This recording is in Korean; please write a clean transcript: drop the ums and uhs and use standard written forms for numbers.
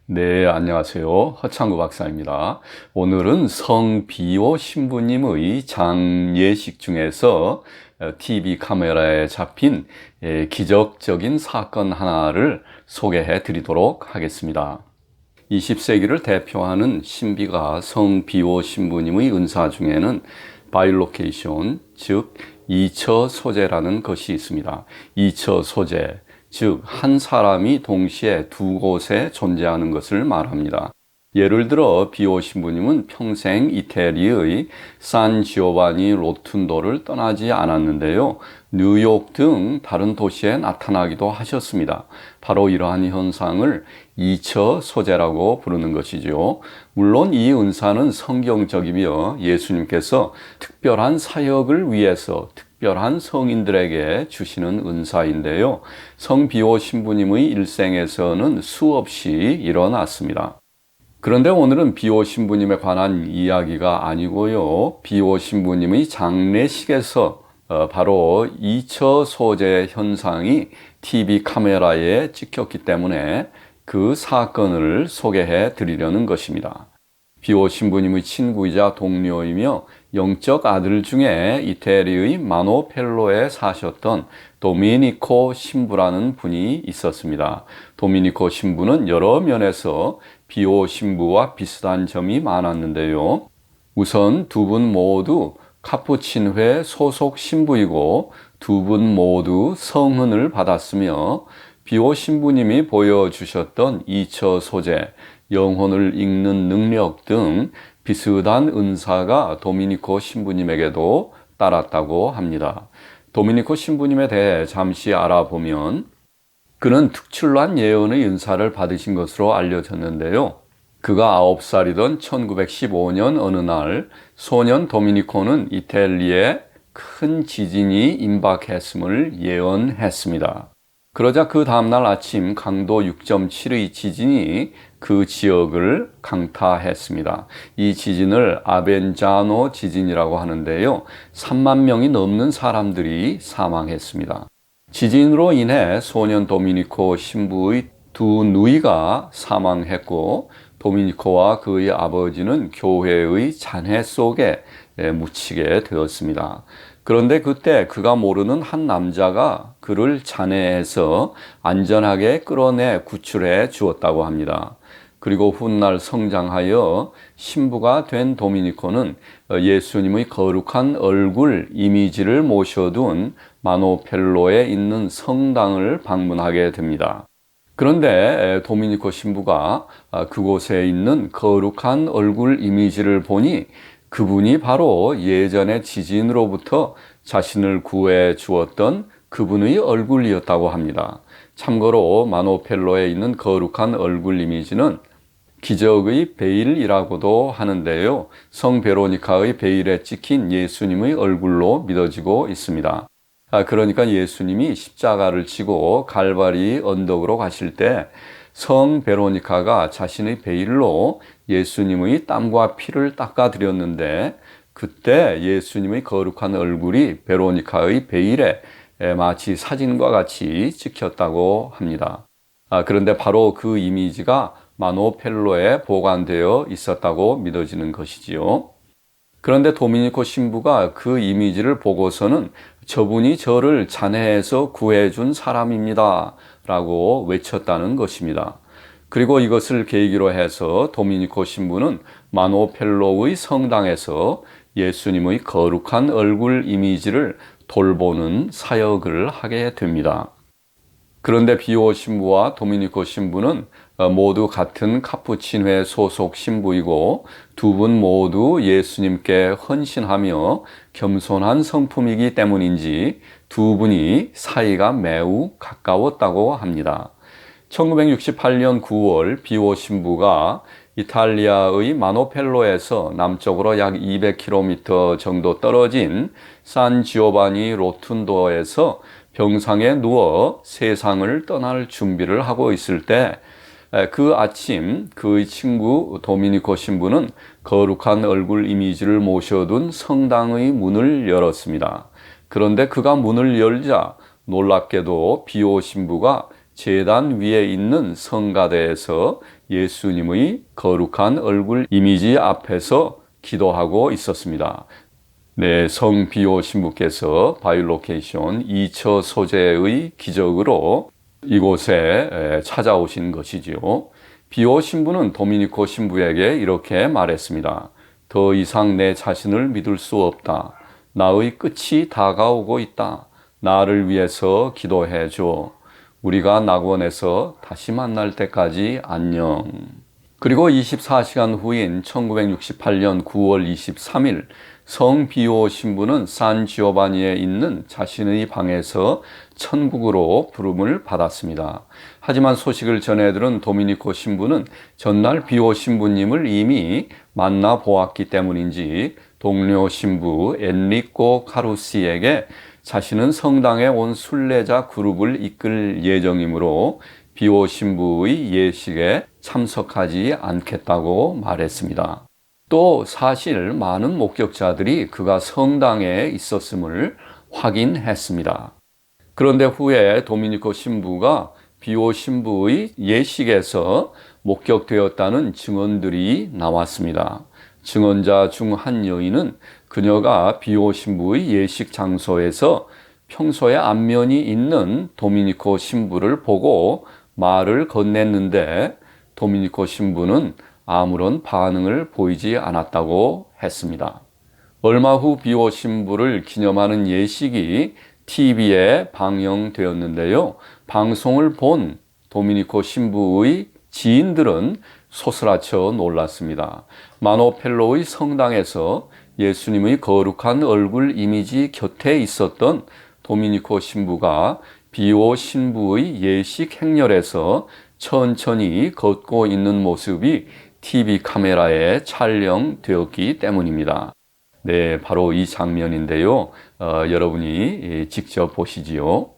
네, 안녕하세요. 허창구 박사입니다. 오늘은 성비오 신부님의 장례식 중에서 TV 카메라에 잡힌 기적적인 사건 하나를 소개해 드리도록 하겠습니다. 20세기를 대표하는 신비가 성비오 신부님의 은사 중에는 바이로케이션, 즉 이처 소재라는 것이 있습니다. 이처 소재, 즉 한 사람이 동시에 두 곳에 존재하는 것을 말합니다. 예를 들어 비오 신부님은 평생 이태리의 산 지오바니 로툰도를 떠나지 않았는데요. 뉴욕 등 다른 도시에 나타나기도 하셨습니다. 바로 이러한 현상을 이처 소재라고 부르는 것이죠. 물론 이 은사는 성경적이며 예수님께서 특별한 사역을 위해서 특별한 성인들에게 주시는 은사인데요. 성비오 신부님의 일생에서는 수없이 일어났습니다. 그런데 오늘은 비오 신부님에 관한 이야기가 아니고요. 비오 신부님의 장례식에서 바로 이처 소재 현상이 TV 카메라에 찍혔기 때문에 그 사건을 소개해 드리려는 것입니다. 비오 신부님의 친구이자 동료이며 영적 아들 중에 이태리의 마노펠로에 사셨던 도미니코 신부라는 분이 있었습니다. 도미니코 신부는 여러 면에서 비오 신부와 비슷한 점이 많았는데요. 우선 두 분 모두 카푸친회 소속 신부이고 두 분 모두 성흔을 받았으며 비오 신부님이 보여주셨던 이처 소재, 영혼을 읽는 능력 등 비슷한 은사가 도미니코 신부님에게도 따랐다고 합니다. 도미니코 신부님에 대해 잠시 알아보면 그는 특출난 예언의 은사를 받으신 것으로 알려졌는데요. 그가 9살이던 1915년 어느 날 소년 도미니코는 이탈리아에 큰 지진이 임박했음을 예언했습니다. 그러자 그 다음날 아침 강도 6.7의 지진이 그 지역을 강타했습니다. 이 지진을 아벤자노 지진이라고 하는데요. 3만 명이 넘는 사람들이 사망했습니다. 지진으로 인해 소년 도미니코 신부의 두 누이가 사망했고 도미니코와 그의 아버지는 교회의 잔해 속에 묻히게 되었습니다. 그런데 그때 그가 모르는 한 남자가 그를 잔해에서 안전하게 끌어내 구출해 주었다고 합니다. 그리고 훗날 성장하여 신부가 된 도미니코는 예수님의 거룩한 얼굴 이미지를 모셔둔 마노펠로에 있는 성당을 방문하게 됩니다. 그런데 도미니코 신부가 그곳에 있는 거룩한 얼굴 이미지를 보니 그분이 바로 예전의 지진으로부터 자신을 구해 주었던 그분의 얼굴이었다고 합니다. 참고로 마노펠로에 있는 거룩한 얼굴 이미지는 기적의 베일이라고도 하는데요. 성 베로니카의 베일에 찍힌 예수님의 얼굴로 믿어지고 있습니다. 그러니까 예수님이 십자가를 지고 갈바리 언덕으로 가실 때 성 베로니카가 자신의 베일로 예수님의 땀과 피를 닦아드렸는데 그때 예수님의 거룩한 얼굴이 베로니카의 베일에 마치 사진과 같이 찍혔다고 합니다. 그런데 바로 그 이미지가 마노펠로에 보관되어 있었다고 믿어지는 것이지요. 그런데 도미니코 신부가 그 이미지를 보고서는 저분이 저를 잔해에서 구해준 사람입니다 라고 외쳤다는 것입니다. 그리고 이것을 계기로 해서 도미니코 신부는 마노펠로의 성당에서 예수님의 거룩한 얼굴 이미지를 돌보는 사역을 하게 됩니다. 그런데 비오 신부와 도미니코 신부는 모두 같은 카푸친회 소속 신부이고 두 분 모두 예수님께 헌신하며 겸손한 성품이기 때문인지 두 분이 사이가 매우 가까웠다고 합니다. 1968년 9월 비오 신부가 이탈리아의 마노펠로에서 남쪽으로 약 200km 정도 떨어진 산 지오바니 로툰도에서 병상에 누워 세상을 떠날 준비를 하고 있을 때 그 아침 그의 친구 도미니코 신부는 거룩한 얼굴 이미지를 모셔둔 성당의 문을 열었습니다. 그런데 그가 문을 열자 놀랍게도 비오 신부가 제단 위에 있는 성가대에서 예수님의 거룩한 얼굴 이미지 앞에서 기도하고 있었습니다. 네, 성비오 신부께서 바이로케이션 2처 소재의 기적으로 이곳에 찾아오신 것이지요. 비오 신부는 도미니코 신부에게 이렇게 말했습니다. 더 이상 내 자신을 믿을 수 없다. 나의 끝이 다가오고 있다. 나를 위해서 기도해 줘. 우리가 낙원에서 다시 만날 때까지 안녕. 그리고 24시간 후인 1968년 9월 23일 성 비오 신부는 산 지오바니에 있는 자신의 방에서 천국으로 부름을 받았습니다. 하지만 소식을 전해들은 도미니코 신부는 전날 비오 신부님을 이미 만나 보았기 때문인지 동료 신부 엔리코 카루시에게 자신은 성당에 온 순례자 그룹을 이끌 예정이므로 비오 신부의 예식에 참석하지 않겠다고 말했습니다. 또 사실 많은 목격자들이 그가 성당에 있었음을 확인했습니다. 그런데 후에 도미니코 신부가 비오 신부의 예식에서 목격되었다는 증언들이 나왔습니다. 증언자 중 한 여인은 그녀가 비오 신부의 예식 장소에서 평소에 안면이 있는 도미니코 신부를 보고 말을 건넸는데 도미니코 신부는 아무런 반응을 보이지 않았다고 했습니다. 얼마 후 비오 신부를 기념하는 예식이 TV에 방영되었는데요. 방송을 본 도미니코 신부의 지인들은 소스라쳐 놀랐습니다. 마노펠로의 성당에서 예수님의 거룩한 얼굴 이미지 곁에 있었던 도미니코 신부가 비오 신부의 예식 행렬에서 천천히 걷고 있는 모습이 TV 카메라에 촬영되었기 때문입니다. 네, 바로 이 장면인데요. 여러분이 직접 보시지요.